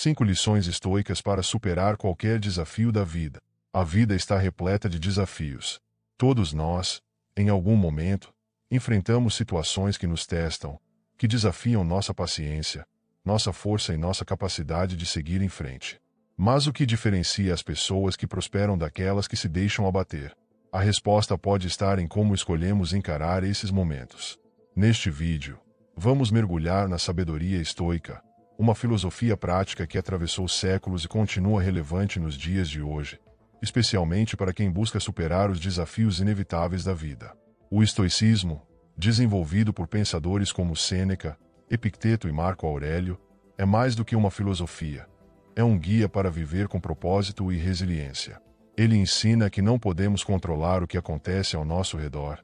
5 lições estoicas para superar qualquer desafio da vida. A vida está repleta de desafios. Todos nós, em algum momento, enfrentamos situações que nos testam, que desafiam nossa paciência, nossa força e nossa capacidade de seguir em frente. Mas o que diferencia as pessoas que prosperam daquelas que se deixam abater? A resposta pode estar em como escolhemos encarar esses momentos. Neste vídeo, vamos mergulhar na sabedoria estoica, uma filosofia prática que atravessou séculos e continua relevante nos dias de hoje, especialmente para quem busca superar os desafios inevitáveis da vida. O estoicismo, desenvolvido por pensadores como Sêneca, Epicteto e Marco Aurélio, é mais do que uma filosofia. É um guia para viver com propósito e resiliência. Ele ensina que não podemos controlar o que acontece ao nosso redor,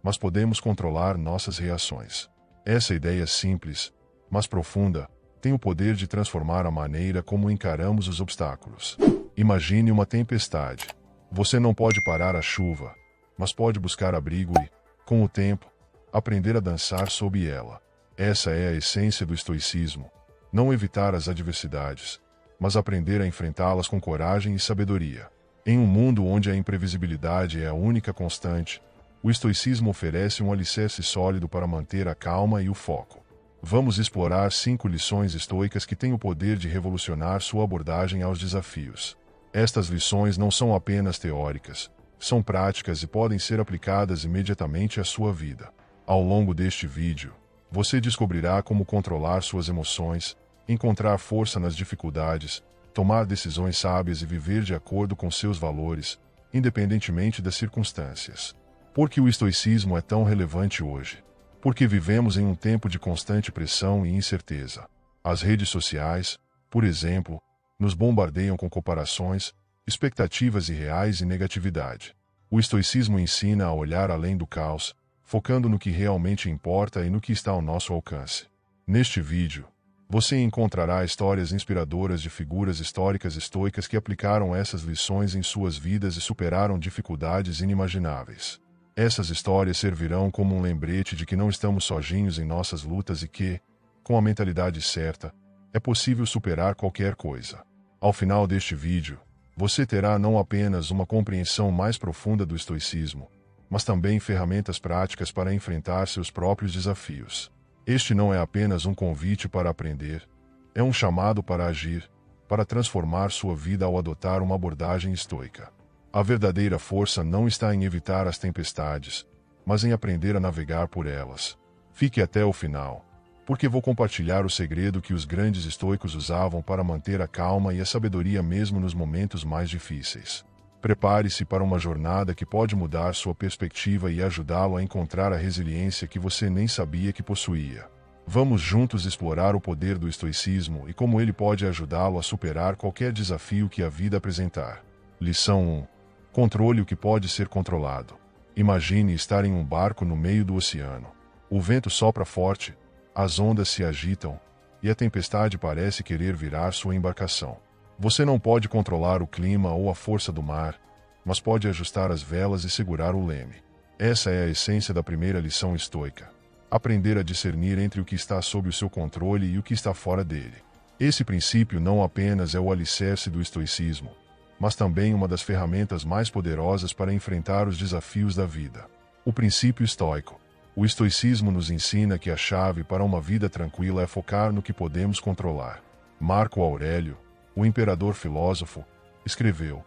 mas podemos controlar nossas reações. Essa ideia simples, mas profunda, tem o poder de transformar a maneira como encaramos os obstáculos. Imagine uma tempestade. Você não pode parar a chuva, mas pode buscar abrigo e, com o tempo, aprender a dançar sob ela. Essa é a essência do estoicismo. Não evitar as adversidades, mas aprender a enfrentá-las com coragem e sabedoria. Em um mundo onde a imprevisibilidade é a única constante, o estoicismo oferece um alicerce sólido para manter a calma e o foco. Vamos explorar 5 lições estoicas que têm o poder de revolucionar sua abordagem aos desafios. Estas lições não são apenas teóricas, são práticas e podem ser aplicadas imediatamente à sua vida. Ao longo deste vídeo, você descobrirá como controlar suas emoções, encontrar força nas dificuldades, tomar decisões sábias e viver de acordo com seus valores, independentemente das circunstâncias. Por que o estoicismo é tão relevante hoje? Porque vivemos em um tempo de constante pressão e incerteza. As redes sociais, por exemplo, nos bombardeiam com comparações, expectativas irreais e negatividade. O estoicismo ensina a olhar além do caos, focando no que realmente importa e no que está ao nosso alcance. Neste vídeo, você encontrará histórias inspiradoras de figuras históricas estoicas que aplicaram essas lições em suas vidas e superaram dificuldades inimagináveis. Essas histórias servirão como um lembrete de que não estamos sozinhos em nossas lutas e que, com a mentalidade certa, é possível superar qualquer coisa. Ao final deste vídeo, você terá não apenas uma compreensão mais profunda do estoicismo, mas também ferramentas práticas para enfrentar seus próprios desafios. Este não é apenas um convite para aprender, é um chamado para agir, para transformar sua vida ao adotar uma abordagem estoica. A verdadeira força não está em evitar as tempestades, mas em aprender a navegar por elas. Fique até o final, porque vou compartilhar o segredo que os grandes estoicos usavam para manter a calma e a sabedoria mesmo nos momentos mais difíceis. Prepare-se para uma jornada que pode mudar sua perspectiva e ajudá-lo a encontrar a resiliência que você nem sabia que possuía. Vamos juntos explorar o poder do estoicismo e como ele pode ajudá-lo a superar qualquer desafio que a vida apresentar. Lição 1. Controle o que pode ser controlado. Imagine estar em um barco no meio do oceano. O vento sopra forte, as ondas se agitam, e a tempestade parece querer virar sua embarcação. Você não pode controlar o clima ou a força do mar, mas pode ajustar as velas e segurar o leme. Essa é a essência da primeira lição estoica. Aprender a discernir entre o que está sob o seu controle e o que está fora dele. Esse princípio não apenas é o alicerce do estoicismo, mas também uma das ferramentas mais poderosas para enfrentar os desafios da vida. O princípio estoico. O estoicismo nos ensina que a chave para uma vida tranquila é focar no que podemos controlar. Marco Aurélio, o imperador filósofo, escreveu: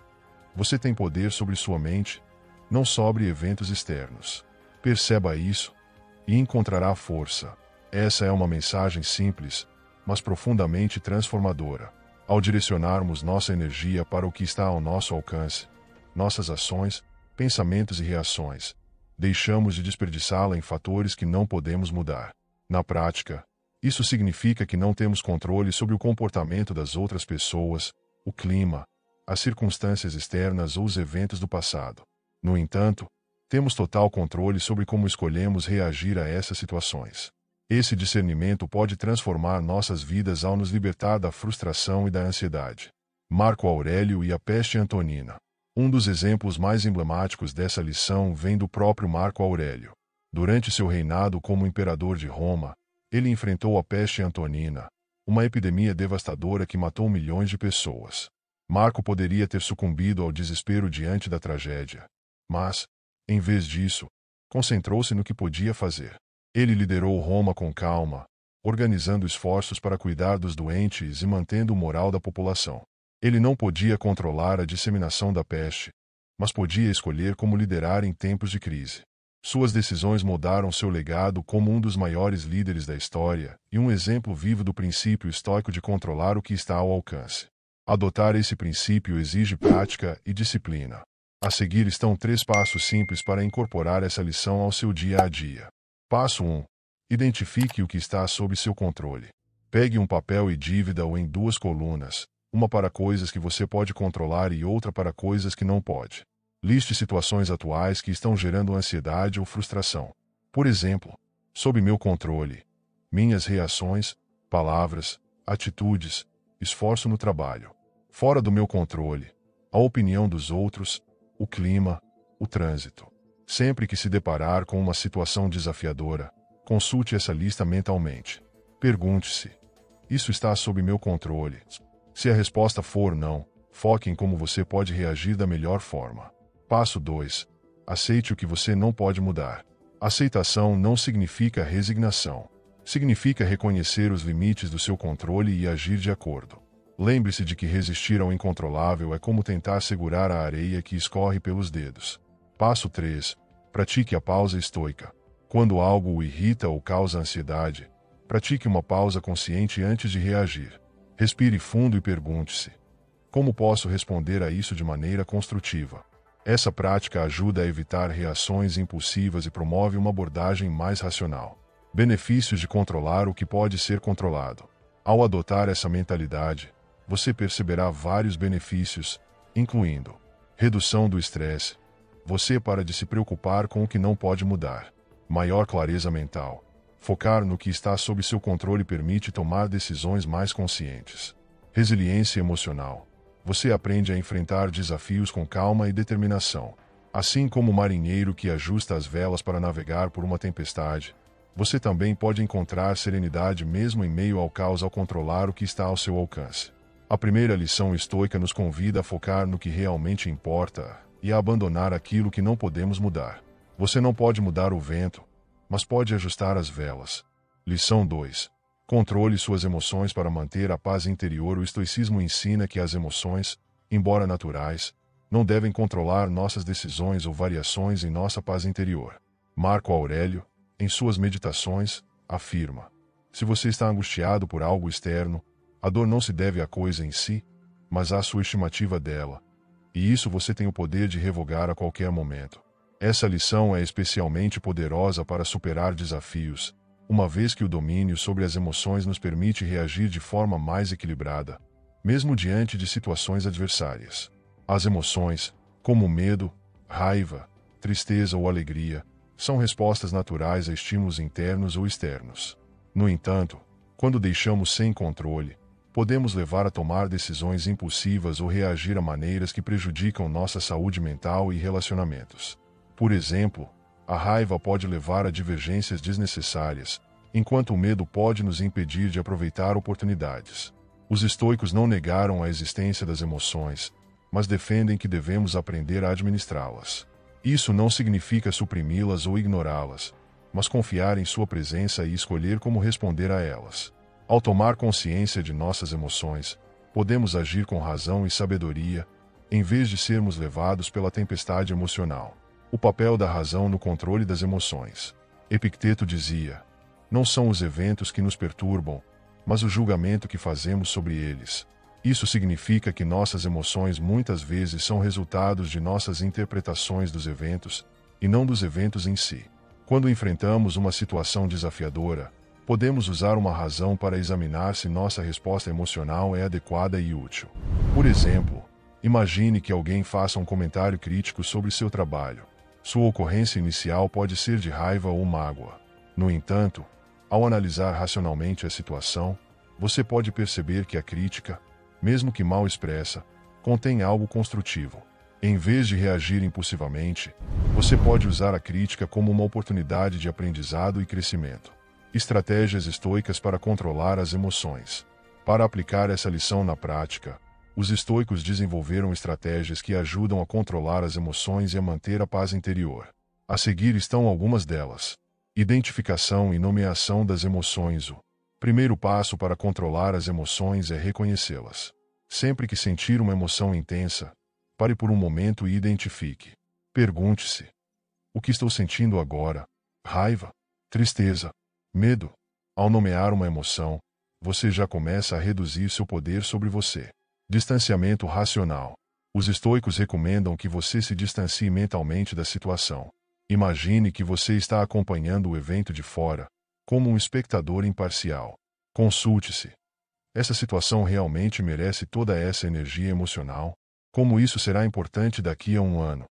"Você tem poder sobre sua mente, não sobre eventos externos. Perceba isso, e encontrará força." Essa é uma mensagem simples, mas profundamente transformadora. Ao direcionarmos nossa energia para o que está ao nosso alcance, nossas ações, pensamentos e reações, deixamos de desperdiçá-la em fatores que não podemos mudar. Na prática, isso significa que não temos controle sobre o comportamento das outras pessoas, o clima, as circunstâncias externas ou os eventos do passado. No entanto, temos total controle sobre como escolhemos reagir a essas situações. Esse discernimento pode transformar nossas vidas ao nos libertar da frustração e da ansiedade. Marco Aurélio e a peste antonina. Um dos exemplos mais emblemáticos dessa lição vem do próprio Marco Aurélio. Durante seu reinado como imperador de Roma, ele enfrentou a peste antonina, uma epidemia devastadora que matou milhões de pessoas. Marco poderia ter sucumbido ao desespero diante da tragédia. Mas, em vez disso, concentrou-se no que podia fazer. Ele liderou Roma com calma, organizando esforços para cuidar dos doentes e mantendo o moral da população. Ele não podia controlar a disseminação da peste, mas podia escolher como liderar em tempos de crise. Suas decisões moldaram seu legado como um dos maiores líderes da história e um exemplo vivo do princípio estoico de controlar o que está ao alcance. Adotar esse princípio exige prática e disciplina. A seguir estão 3 passos simples para incorporar essa lição ao seu dia a dia. Passo 1. Identifique o que está sob seu controle. Pegue um papel e divida-o em 2 colunas, uma para coisas que você pode controlar e outra para coisas que não pode. Liste situações atuais que estão gerando ansiedade ou frustração. Por exemplo, sob meu controle, minhas reações, palavras, atitudes, esforço no trabalho. Fora do meu controle, a opinião dos outros, o clima, o trânsito. Sempre que se deparar com uma situação desafiadora, consulte essa lista mentalmente. Pergunte-se: isso está sob meu controle? Se a resposta for não, foque em como você pode reagir da melhor forma. Passo 2. Aceite o que você não pode mudar. Aceitação não significa resignação. Significa reconhecer os limites do seu controle e agir de acordo. Lembre-se de que resistir ao incontrolável é como tentar segurar a areia que escorre pelos dedos. Passo 3. Pratique a pausa estoica. Quando algo o irrita ou causa ansiedade, pratique uma pausa consciente antes de reagir. Respire fundo e pergunte-se: como posso responder a isso de maneira construtiva? Essa prática ajuda a evitar reações impulsivas e promove uma abordagem mais racional. Benefícios de controlar o que pode ser controlado. Ao adotar essa mentalidade, você perceberá vários benefícios, incluindo redução do estresse. Você para de se preocupar com o que não pode mudar. Maior clareza mental. Focar no que está sob seu controle permite tomar decisões mais conscientes. Resiliência emocional. Você aprende a enfrentar desafios com calma e determinação. Assim como o marinheiro que ajusta as velas para navegar por uma tempestade, você também pode encontrar serenidade mesmo em meio ao caos ao controlar o que está ao seu alcance. A primeira lição estoica nos convida a focar no que realmente importa e a abandonar aquilo que não podemos mudar. Você não pode mudar o vento, mas pode ajustar as velas. Lição 2. Controle suas emoções para manter a paz interior. O estoicismo ensina que as emoções, embora naturais, não devem controlar nossas decisões ou variações em nossa paz interior. Marco Aurélio, em suas meditações, afirma: se você está angustiado por algo externo, a dor não se deve à coisa em si, mas à sua estimativa dela. E isso você tem o poder de revogar a qualquer momento. Essa lição é especialmente poderosa para superar desafios, uma vez que o domínio sobre as emoções nos permite reagir de forma mais equilibrada, mesmo diante de situações adversárias. As emoções, como medo, raiva, tristeza ou alegria, são respostas naturais a estímulos internos ou externos. No entanto, quando deixamos sem controle, podemos levar a tomar decisões impulsivas ou reagir a maneiras que prejudicam nossa saúde mental e relacionamentos. Por exemplo, a raiva pode levar a divergências desnecessárias, enquanto o medo pode nos impedir de aproveitar oportunidades. Os estoicos não negaram a existência das emoções, mas defendem que devemos aprender a administrá-las. Isso não significa suprimi-las ou ignorá-las, mas confiar em sua presença e escolher como responder a elas. Ao tomar consciência de nossas emoções, podemos agir com razão e sabedoria, em vez de sermos levados pela tempestade emocional. O papel da razão no controle das emoções. Epicteto dizia: não são os eventos que nos perturbam, mas o julgamento que fazemos sobre eles. Isso significa que nossas emoções muitas vezes são resultados de nossas interpretações dos eventos, e não dos eventos em si. Quando enfrentamos uma situação desafiadora, podemos usar uma razão para examinar se nossa resposta emocional é adequada e útil. Por exemplo, imagine que alguém faça um comentário crítico sobre seu trabalho. Sua ocorrência inicial pode ser de raiva ou mágoa. No entanto, ao analisar racionalmente a situação, você pode perceber que a crítica, mesmo que mal expressa, contém algo construtivo. Em vez de reagir impulsivamente, você pode usar a crítica como uma oportunidade de aprendizado e crescimento. Estratégias estoicas para controlar as emoções. Para aplicar essa lição na prática, os estoicos desenvolveram estratégias que ajudam a controlar as emoções e a manter a paz interior. A seguir estão algumas delas. Identificação e nomeação das emoções. O primeiro passo para controlar as emoções é reconhecê-las. Sempre que sentir uma emoção intensa, pare por um momento e identifique. Pergunte-se: o que estou sentindo agora? Raiva? Tristeza? Medo? Ao nomear uma emoção, você já começa a reduzir seu poder sobre você. Distanciamento racional. Os estoicos recomendam que você se distancie mentalmente da situação. Imagine que você está acompanhando o evento de fora, como um espectador imparcial. Consulte-se. Essa situação realmente merece toda essa energia emocional? Como isso será importante daqui a um ano?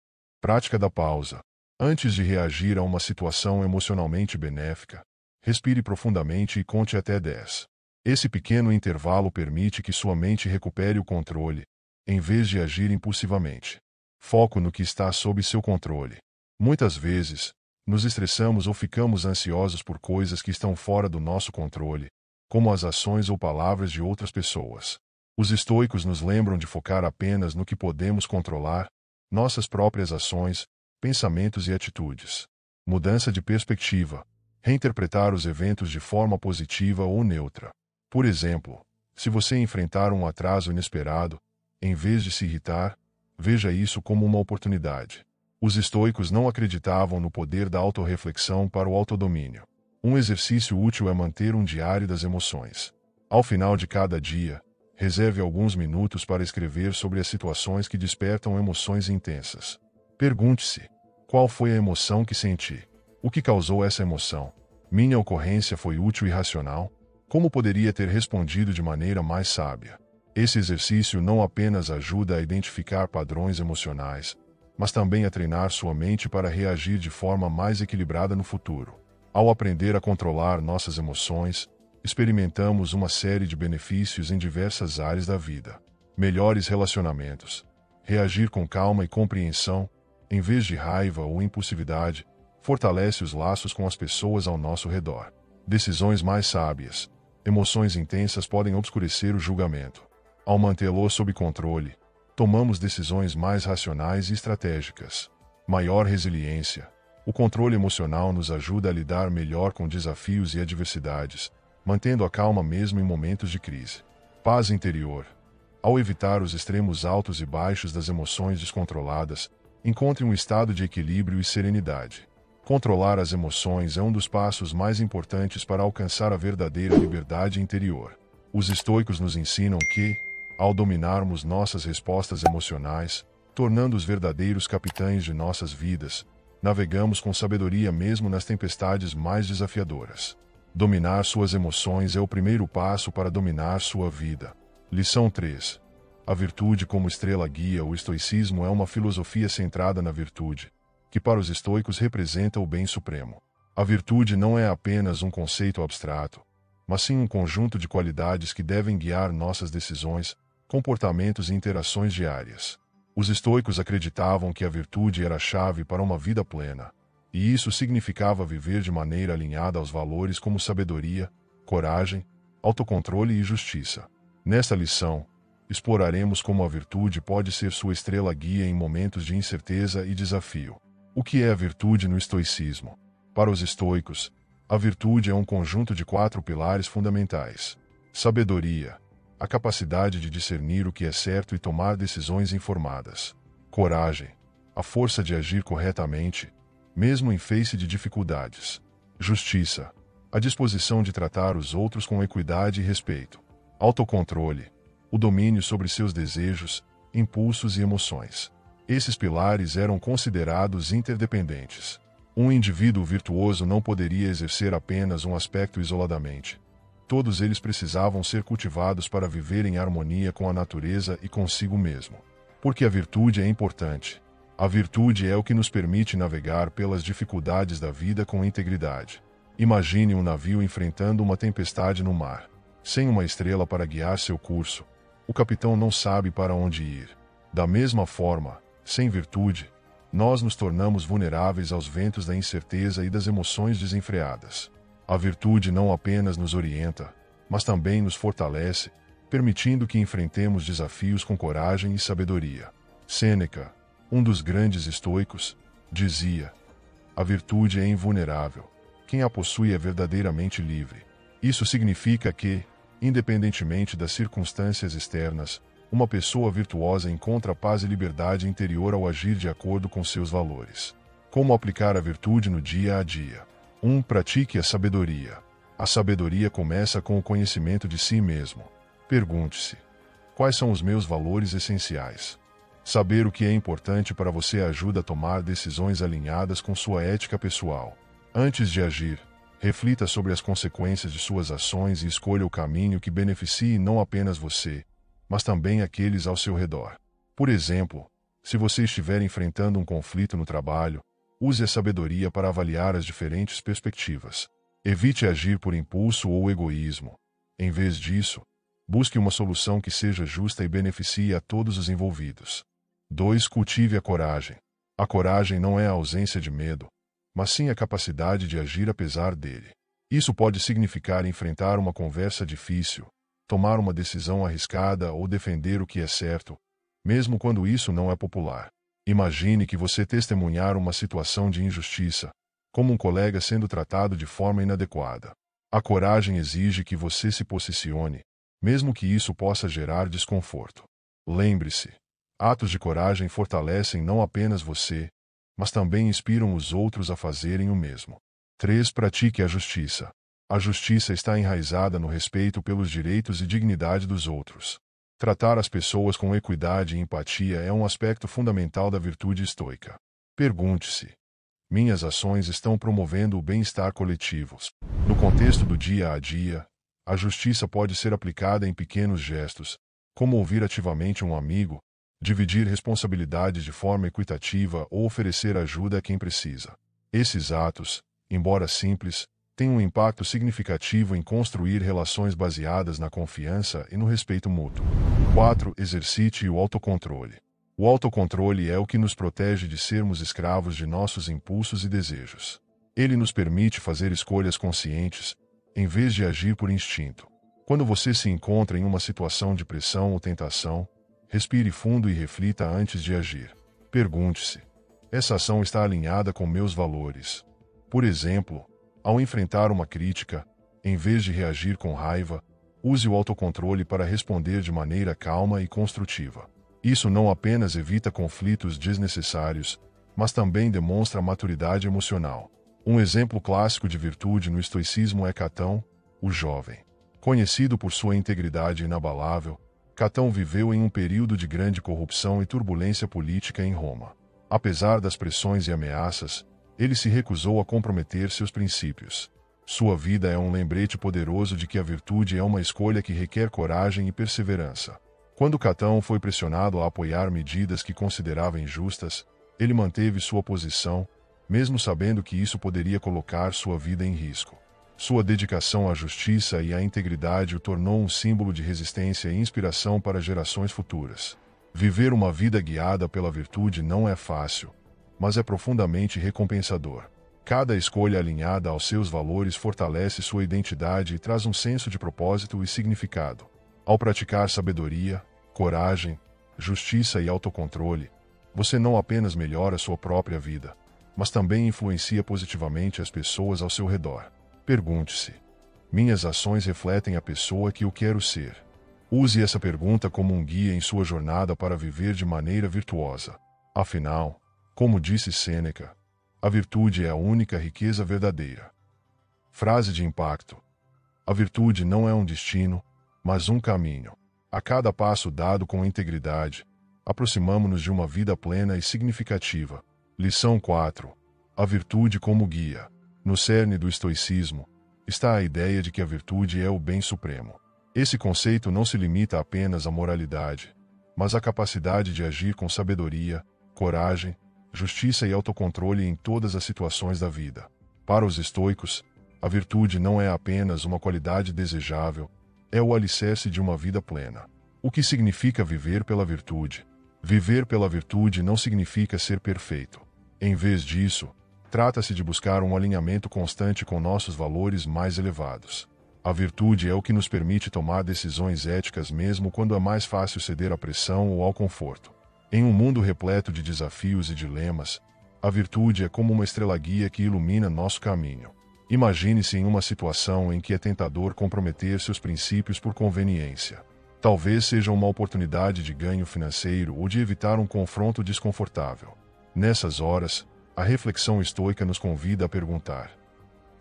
Prática da pausa. Antes de reagir a uma situação emocionalmente benéfica, respire profundamente e conte até 10. Esse pequeno intervalo permite que sua mente recupere o controle, em vez de agir impulsivamente. Foco no que está sob seu controle. Muitas vezes, nos estressamos ou ficamos ansiosos por coisas que estão fora do nosso controle, como as ações ou palavras de outras pessoas. Os estoicos nos lembram de focar apenas no que podemos controlar, nossas próprias ações, pensamentos e atitudes. Mudança de perspectiva. Reinterpretar os eventos de forma positiva ou neutra. Por exemplo, se você enfrentar um atraso inesperado, em vez de se irritar, veja isso como uma oportunidade. Os estoicos não acreditavam no poder da autorreflexão para o autodomínio. Um exercício útil é manter um diário das emoções. Ao final de cada dia, reserve alguns minutos para escrever sobre as situações que despertam emoções intensas. Pergunte-se: qual foi a emoção que senti? O que causou essa emoção? Minha ocorrência foi útil e racional? Como poderia ter respondido de maneira mais sábia? Esse exercício não apenas ajuda a identificar padrões emocionais, mas também a treinar sua mente para reagir de forma mais equilibrada no futuro. Ao aprender a controlar nossas emoções, experimentamos uma série de benefícios em diversas áreas da vida. Melhores relacionamentos. Reagir com calma e compreensão, em vez de raiva ou impulsividade, fortalece os laços com as pessoas ao nosso redor. Decisões mais sábias. Emoções intensas podem obscurecer o julgamento. Ao mantê-lo sob controle, tomamos decisões mais racionais e estratégicas. Maior resiliência. O controle emocional nos ajuda a lidar melhor com desafios e adversidades, mantendo a calma mesmo em momentos de crise. Paz interior. Ao evitar os extremos altos e baixos das emoções descontroladas, encontre um estado de equilíbrio e serenidade. Controlar as emoções é um dos passos mais importantes para alcançar a verdadeira liberdade interior. Os estoicos nos ensinam que, ao dominarmos nossas respostas emocionais, tornando os verdadeiros capitães de nossas vidas, navegamos com sabedoria mesmo nas tempestades mais desafiadoras. Dominar suas emoções é o primeiro passo para dominar sua vida. Lição 3. A virtude como estrela guia. O estoicismo é uma filosofia centrada na virtude, que para os estoicos representa o bem supremo. A virtude não é apenas um conceito abstrato, mas sim um conjunto de qualidades que devem guiar nossas decisões, comportamentos e interações diárias. Os estoicos acreditavam que a virtude era a chave para uma vida plena, e isso significava viver de maneira alinhada aos valores como sabedoria, coragem, autocontrole e justiça. Nesta lição, exploraremos como a virtude pode ser sua estrela guia em momentos de incerteza e desafio. O que é a virtude no estoicismo? Para os estoicos, a virtude é um conjunto de 4 pilares fundamentais. Sabedoria, a capacidade de discernir o que é certo e tomar decisões informadas. Coragem, a força de agir corretamente, mesmo em face de dificuldades. Justiça, a disposição de tratar os outros com equidade e respeito. Autocontrole, o domínio sobre seus desejos, impulsos e emoções. Esses pilares eram considerados interdependentes. Um indivíduo virtuoso não poderia exercer apenas um aspecto isoladamente. Todos eles precisavam ser cultivados para viver em harmonia com a natureza e consigo mesmo. Porque a virtude é importante. A virtude é o que nos permite navegar pelas dificuldades da vida com integridade. Imagine um navio enfrentando uma tempestade no mar. Sem uma estrela para guiar seu curso, o capitão não sabe para onde ir. Da mesma forma, sem virtude, nós nos tornamos vulneráveis aos ventos da incerteza e das emoções desenfreadas. A virtude não apenas nos orienta, mas também nos fortalece, permitindo que enfrentemos desafios com coragem e sabedoria. Sêneca, um dos grandes estoicos, dizia: a virtude é invulnerável. Quem a possui é verdadeiramente livre. Isso significa que, independentemente das circunstâncias externas, uma pessoa virtuosa encontra paz e liberdade interior ao agir de acordo com seus valores. Como aplicar a virtude no dia a dia? 1. Pratique a sabedoria. A sabedoria começa com o conhecimento de si mesmo. Pergunte-se: quais são os meus valores essenciais? Saber o que é importante para você ajuda a tomar decisões alinhadas com sua ética pessoal. Antes de agir, reflita sobre as consequências de suas ações e escolha o caminho que beneficie não apenas você, mas também aqueles ao seu redor. Por exemplo, se você estiver enfrentando um conflito no trabalho, use a sabedoria para avaliar as diferentes perspectivas. Evite agir por impulso ou egoísmo. Em vez disso, busque uma solução que seja justa e beneficie a todos os envolvidos. 2. Cultive a coragem. A coragem não é a ausência de medo, mas sim a capacidade de agir apesar dele. Isso pode significar enfrentar uma conversa difícil, tomar uma decisão arriscada ou defender o que é certo, mesmo quando isso não é popular. Imagine que você testemunhar uma situação de injustiça, como um colega sendo tratado de forma inadequada. A coragem exige que você se posicione, mesmo que isso possa gerar desconforto. Lembre-se, atos de coragem fortalecem não apenas você, mas também inspiram os outros a fazerem o mesmo. 3. Pratique a justiça. A justiça está enraizada no respeito pelos direitos e dignidade dos outros. Tratar as pessoas com equidade e empatia é um aspecto fundamental da virtude estoica. Pergunte-se: minhas ações estão promovendo o bem-estar coletivo? No contexto do dia a dia, a justiça pode ser aplicada em pequenos gestos, como ouvir ativamente um amigo, dividir responsabilidades de forma equitativa ou oferecer ajuda a quem precisa. Esses atos, embora simples, têm um impacto significativo em construir relações baseadas na confiança e no respeito mútuo. 4. Exercite o autocontrole. O autocontrole é o que nos protege de sermos escravos de nossos impulsos e desejos. Ele nos permite fazer escolhas conscientes, em vez de agir por instinto. Quando você se encontra em uma situação de pressão ou tentação, respire fundo e reflita antes de agir. Pergunte-se: essa ação está alinhada com meus valores? Por exemplo, ao enfrentar uma crítica, em vez de reagir com raiva, use o autocontrole para responder de maneira calma e construtiva. Isso não apenas evita conflitos desnecessários, mas também demonstra maturidade emocional. Um exemplo clássico de virtude no estoicismo é Catão, o jovem. Conhecido por sua integridade inabalável, Catão viveu em um período de grande corrupção e turbulência política em Roma. Apesar das pressões e ameaças, ele se recusou a comprometer seus princípios. Sua vida é um lembrete poderoso de que a virtude é uma escolha que requer coragem e perseverança. Quando Catão foi pressionado a apoiar medidas que considerava injustas, ele manteve sua posição, mesmo sabendo que isso poderia colocar sua vida em risco. Sua dedicação à justiça e à integridade o tornou um símbolo de resistência e inspiração para gerações futuras. Viver uma vida guiada pela virtude não é fácil, mas é profundamente recompensador. Cada escolha alinhada aos seus valores fortalece sua identidade e traz um senso de propósito e significado. Ao praticar sabedoria, coragem, justiça e autocontrole, você não apenas melhora sua própria vida, mas também influencia positivamente as pessoas ao seu redor. Pergunte-se: minhas ações refletem a pessoa que eu quero ser? Use essa pergunta como um guia em sua jornada para viver de maneira virtuosa. Afinal, como disse Sêneca, a virtude é a única riqueza verdadeira. Frase de impacto: a virtude não é um destino, mas um caminho. A cada passo dado com integridade, aproximamo-nos de uma vida plena e significativa. Lição 4. A virtude como guia. No cerne do estoicismo, está a ideia de que a virtude é o bem supremo. Esse conceito não se limita apenas à moralidade, mas à capacidade de agir com sabedoria, coragem, justiça e autocontrole em todas as situações da vida. Para os estoicos, a virtude não é apenas uma qualidade desejável, é o alicerce de uma vida plena. O que significa viver pela virtude? Viver pela virtude não significa ser perfeito. Em vez disso, trata-se de buscar um alinhamento constante com nossos valores mais elevados. A virtude é o que nos permite tomar decisões éticas mesmo quando é mais fácil ceder à pressão ou ao conforto. Em um mundo repleto de desafios e dilemas, a virtude é como uma estrela-guia que ilumina nosso caminho. Imagine-se em uma situação em que é tentador comprometer seus princípios por conveniência. Talvez seja uma oportunidade de ganho financeiro ou de evitar um confronto desconfortável. Nessas horas, a reflexão estoica nos convida a perguntar: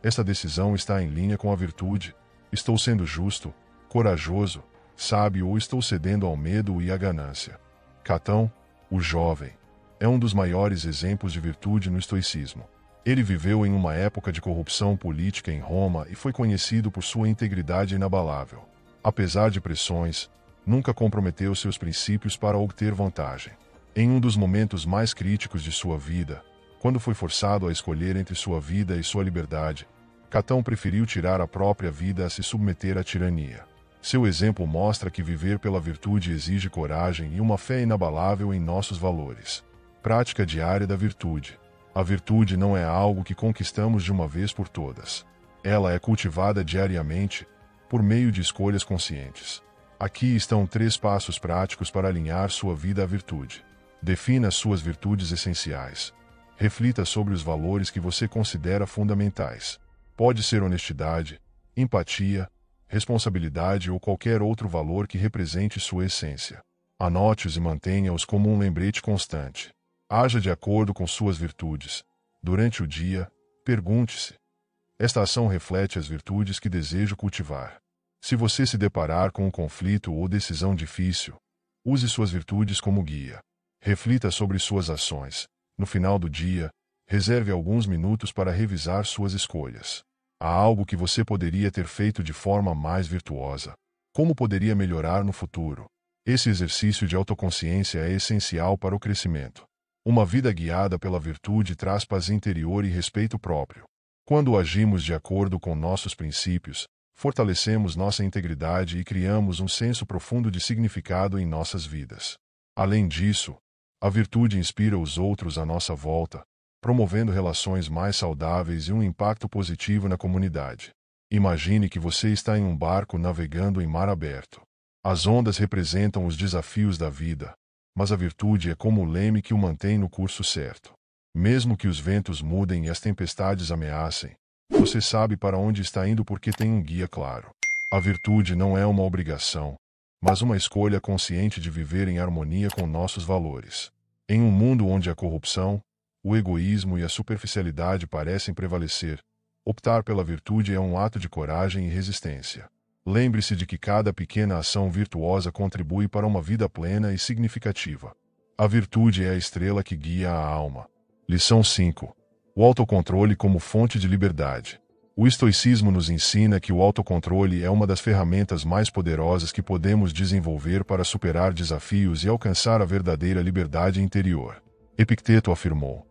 esta decisão está em linha com a virtude? Estou sendo justo, corajoso, sábio ou estou cedendo ao medo e à ganância? Catão, o jovem, é um dos maiores exemplos de virtude no estoicismo. Ele viveu em uma época de corrupção política em Roma e foi conhecido por sua integridade inabalável. Apesar de pressões, nunca comprometeu seus princípios para obter vantagem. Em um dos momentos mais críticos de sua vida, quando foi forçado a escolher entre sua vida e sua liberdade, Catão preferiu tirar a própria vida a se submeter à tirania. Seu exemplo mostra que viver pela virtude exige coragem e uma fé inabalável em nossos valores. Prática diária da virtude. A virtude não é algo que conquistamos de uma vez por todas. Ela é cultivada diariamente, por meio de escolhas conscientes. Aqui estão 3 passos práticos para alinhar sua vida à virtude. Defina as suas virtudes essenciais. Reflita sobre os valores que você considera fundamentais. Pode ser honestidade, empatia, responsabilidade ou qualquer outro valor que represente sua essência. Anote-os e mantenha-os como um lembrete constante. Haja de acordo com suas virtudes. Durante o dia, pergunte-se: esta ação reflete as virtudes que desejo cultivar? Se você se deparar com um conflito ou decisão difícil, use suas virtudes como guia. Reflita sobre suas ações. No final do dia, reserve alguns minutos para revisar suas escolhas. Há algo que você poderia ter feito de forma mais virtuosa? Como poderia melhorar no futuro? Esse exercício de autoconsciência é essencial para o crescimento. Uma vida guiada pela virtude traz paz interior e respeito próprio. Quando agimos de acordo com nossos princípios, fortalecemos nossa integridade e criamos um senso profundo de significado em nossas vidas. Além disso, a virtude inspira os outros à nossa volta, promovendo relações mais saudáveis e um impacto positivo na comunidade. Imagine que você está em um barco navegando em mar aberto. As ondas representam os desafios da vida, mas a virtude é como o leme que o mantém no curso certo. Mesmo que os ventos mudem e as tempestades ameacem, você sabe para onde está indo porque tem um guia claro. A virtude não é uma obrigação, mas uma escolha consciente de viver em harmonia com nossos valores. Em um mundo onde a corrupção, o egoísmo e a superficialidade parecem prevalecer, optar pela virtude é um ato de coragem e resistência. Lembre-se de que cada pequena ação virtuosa contribui para uma vida plena e significativa. A virtude é a estrela que guia a alma. Lição 5. O autocontrole como fonte de liberdade. O estoicismo nos ensina que o autocontrole é uma das ferramentas mais poderosas que podemos desenvolver para superar desafios e alcançar a verdadeira liberdade interior. Epicteto afirmou: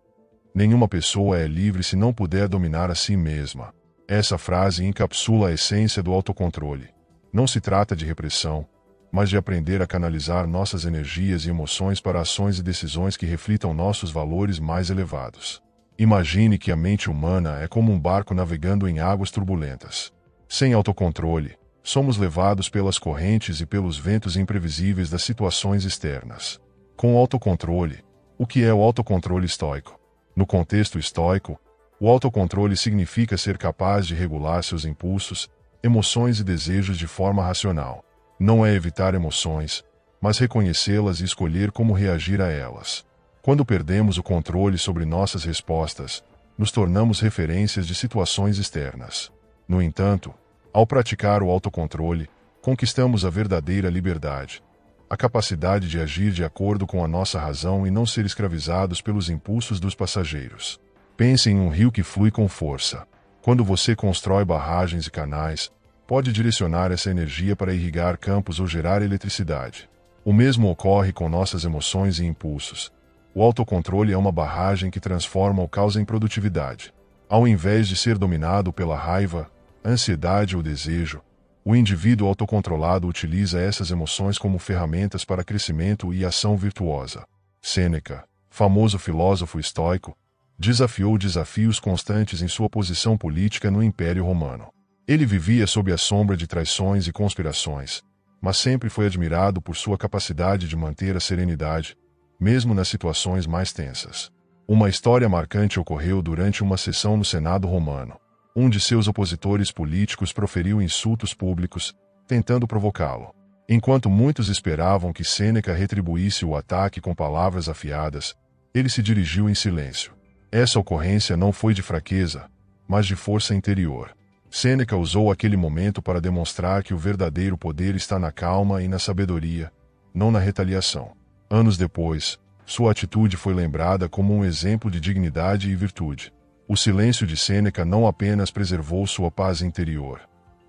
nenhuma pessoa é livre se não puder dominar a si mesma. Essa frase encapsula a essência do autocontrole. Não se trata de repressão, mas de aprender a canalizar nossas energias e emoções para ações e decisões que reflitam nossos valores mais elevados. Imagine que a mente humana é como um barco navegando em águas turbulentas. Sem autocontrole, somos levados pelas correntes e pelos ventos imprevisíveis das situações externas. Com autocontrole, o que é o autocontrole estoico? No contexto estoico, o autocontrole significa ser capaz de regular seus impulsos, emoções e desejos de forma racional. Não é evitar emoções, mas reconhecê-las e escolher como reagir a elas. Quando perdemos o controle sobre nossas respostas, nos tornamos referências de situações externas. No entanto, ao praticar o autocontrole, conquistamos a verdadeira liberdade, a capacidade de agir de acordo com a nossa razão e não ser escravizados pelos impulsos dos passageiros. Pense em um rio que flui com força. Quando você constrói barragens e canais, pode direcionar essa energia para irrigar campos ou gerar eletricidade. O mesmo ocorre com nossas emoções e impulsos. O autocontrole é uma barragem que transforma o caos em produtividade. Ao invés de ser dominado pela raiva, ansiedade ou desejo, o indivíduo autocontrolado utiliza essas emoções como ferramentas para crescimento e ação virtuosa. Sêneca, famoso filósofo estoico, desafiou desafios constantes em sua posição política no Império Romano. Ele vivia sob a sombra de traições e conspirações, mas sempre foi admirado por sua capacidade de manter a serenidade, mesmo nas situações mais tensas. Uma história marcante ocorreu durante uma sessão no Senado romano. Um de seus opositores políticos proferiu insultos públicos, tentando provocá-lo. Enquanto muitos esperavam que Sêneca retribuísse o ataque com palavras afiadas, ele se dirigiu em silêncio. Essa ocorrência não foi de fraqueza, mas de força interior. Sêneca usou aquele momento para demonstrar que o verdadeiro poder está na calma e na sabedoria, não na retaliação. Anos depois, sua atitude foi lembrada como um exemplo de dignidade e virtude. O silêncio de Sêneca não apenas preservou sua paz interior,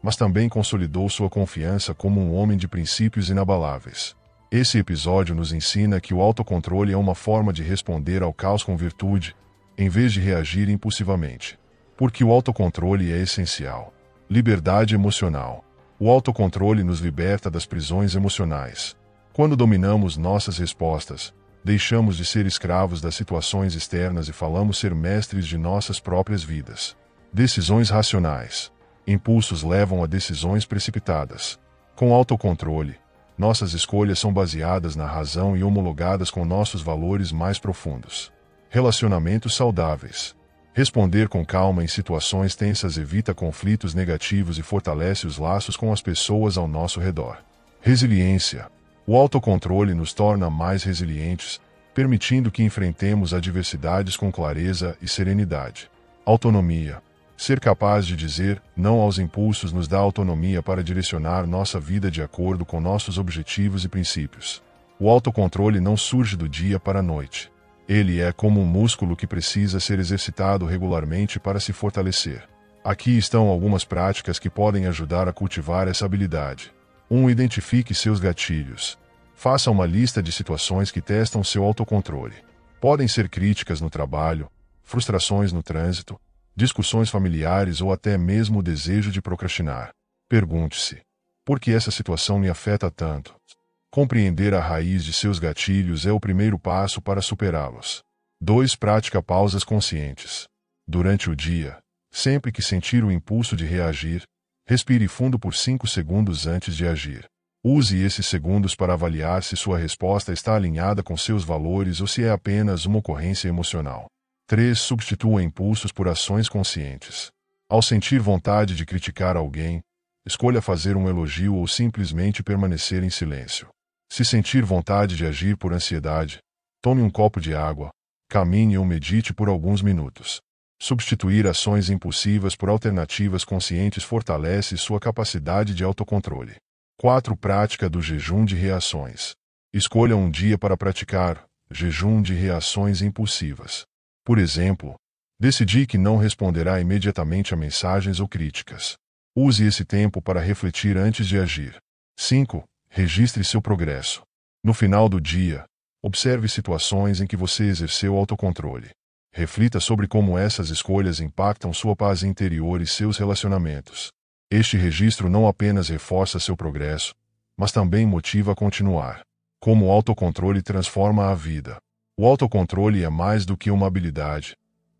mas também consolidou sua confiança como um homem de princípios inabaláveis. Esse episódio nos ensina que o autocontrole é uma forma de responder ao caos com virtude, em vez de reagir impulsivamente. Porque o autocontrole é essencial. Liberdade emocional. O autocontrole nos liberta das prisões emocionais. Quando dominamos nossas respostas, deixamos de ser escravos das situações externas e falamos ser mestres de nossas próprias vidas. Decisões racionais. Impulsos levam a decisões precipitadas. Com autocontrole, nossas escolhas são baseadas na razão e homologadas com nossos valores mais profundos. Relacionamentos saudáveis. Responder com calma em situações tensas evita conflitos negativos e fortalece os laços com as pessoas ao nosso redor. Resiliência. O autocontrole nos torna mais resilientes, permitindo que enfrentemos adversidades com clareza e serenidade. Autonomia. Ser capaz de dizer não aos impulsos nos dá autonomia para direcionar nossa vida de acordo com nossos objetivos e princípios. O autocontrole não surge do dia para a noite. Ele é como um músculo que precisa ser exercitado regularmente para se fortalecer. Aqui estão algumas práticas que podem ajudar a cultivar essa habilidade. 1. Identifique seus gatilhos. Faça uma lista de situações que testam seu autocontrole. Podem ser críticas no trabalho, frustrações no trânsito, discussões familiares ou até mesmo o desejo de procrastinar. Pergunte-se: por que essa situação me afeta tanto? Compreender a raiz de seus gatilhos é o primeiro passo para superá-los. 2. Prática pausas conscientes. Durante o dia, sempre que sentir o impulso de reagir, respire fundo por 5 segundos antes de agir. Use esses segundos para avaliar se sua resposta está alinhada com seus valores ou se é apenas uma ocorrência emocional. 3. Substitua impulsos por ações conscientes. Ao sentir vontade de criticar alguém, escolha fazer um elogio ou simplesmente permanecer em silêncio. Se sentir vontade de agir por ansiedade, tome um copo de água, caminhe ou medite por alguns minutos. Substituir ações impulsivas por alternativas conscientes fortalece sua capacidade de autocontrole. 4. Prática do jejum de reações. Escolha um dia para praticar jejum de reações impulsivas. Por exemplo, decidi que não responderá imediatamente a mensagens ou críticas. Use esse tempo para refletir antes de agir. 5. Registre seu progresso. No final do dia, observe situações em que você exerceu autocontrole. Reflita sobre como essas escolhas impactam sua paz interior e seus relacionamentos. Este registro não apenas reforça seu progresso, mas também motiva a continuar. Como o autocontrole transforma a vida. O autocontrole é mais do que uma habilidade.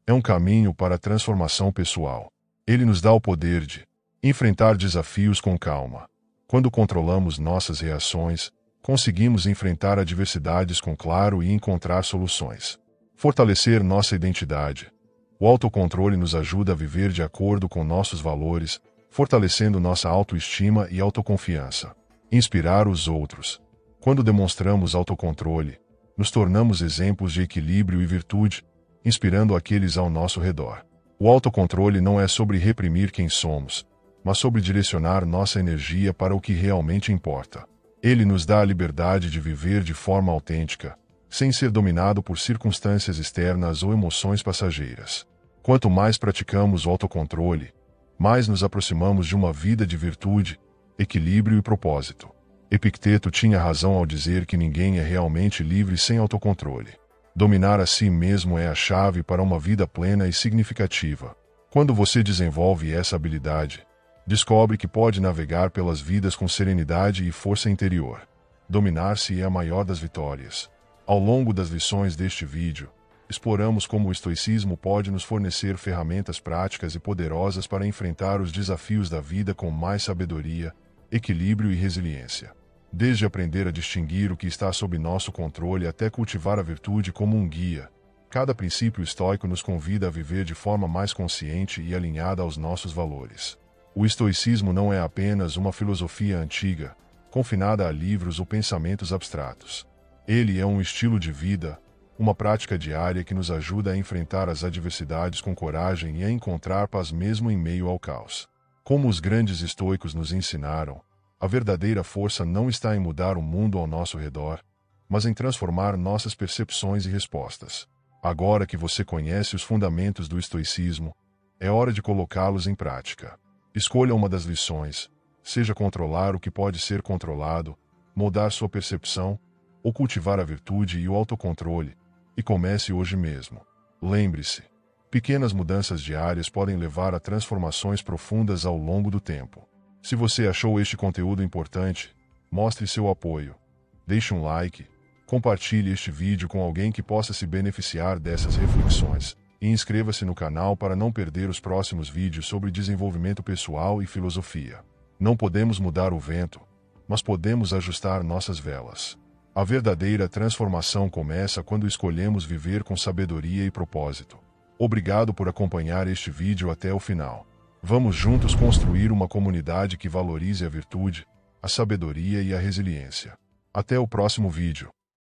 É um caminho para a transformação pessoal. Ele nos dá o poder de enfrentar desafios com calma. Quando controlamos nossas reações, conseguimos enfrentar adversidades com claro e encontrar soluções. Fortalecer nossa identidade. O autocontrole nos ajuda a viver de acordo com nossos valores, fortalecendo nossa autoestima e autoconfiança. Inspirar os outros. Quando demonstramos autocontrole, nos tornamos exemplos de equilíbrio e virtude, inspirando aqueles ao nosso redor. O autocontrole não é sobre reprimir quem somos, mas sobre direcionar nossa energia para o que realmente importa. Ele nos dá a liberdade de viver de forma autêntica, sem ser dominado por circunstâncias externas ou emoções passageiras. Quanto mais praticamos o autocontrole, mais nos aproximamos de uma vida de virtude, equilíbrio e propósito. Epicteto tinha razão ao dizer que ninguém é realmente livre sem autocontrole. Dominar a si mesmo é a chave para uma vida plena e significativa. Quando você desenvolve essa habilidade, descobre que pode navegar pelas vidas com serenidade e força interior. Dominar-se é a maior das vitórias. Ao longo das lições deste vídeo, exploramos como o estoicismo pode nos fornecer ferramentas práticas e poderosas para enfrentar os desafios da vida com mais sabedoria, equilíbrio e resiliência. Desde aprender a distinguir o que está sob nosso controle até cultivar a virtude como um guia, cada princípio estoico nos convida a viver de forma mais consciente e alinhada aos nossos valores. O estoicismo não é apenas uma filosofia antiga, confinada a livros ou pensamentos abstratos. Ele é um estilo de vida, uma prática diária que nos ajuda a enfrentar as adversidades com coragem e a encontrar paz mesmo em meio ao caos. Como os grandes estoicos nos ensinaram, a verdadeira força não está em mudar o mundo ao nosso redor, mas em transformar nossas percepções e respostas. Agora que você conhece os fundamentos do estoicismo, é hora de colocá-los em prática. Escolha uma das lições, seja controlar o que pode ser controlado, moldar sua percepção, ou cultivar a virtude e o autocontrole, e comece hoje mesmo. Lembre-se, pequenas mudanças diárias podem levar a transformações profundas ao longo do tempo. Se você achou este conteúdo importante, mostre seu apoio. Deixe um like, compartilhe este vídeo com alguém que possa se beneficiar dessas reflexões, e inscreva-se no canal para não perder os próximos vídeos sobre desenvolvimento pessoal e filosofia. Não podemos mudar o vento, mas podemos ajustar nossas velas. A verdadeira transformação começa quando escolhemos viver com sabedoria e propósito. Obrigado por acompanhar este vídeo até o final. Vamos juntos construir uma comunidade que valorize a virtude, a sabedoria e a resiliência. Até o próximo vídeo.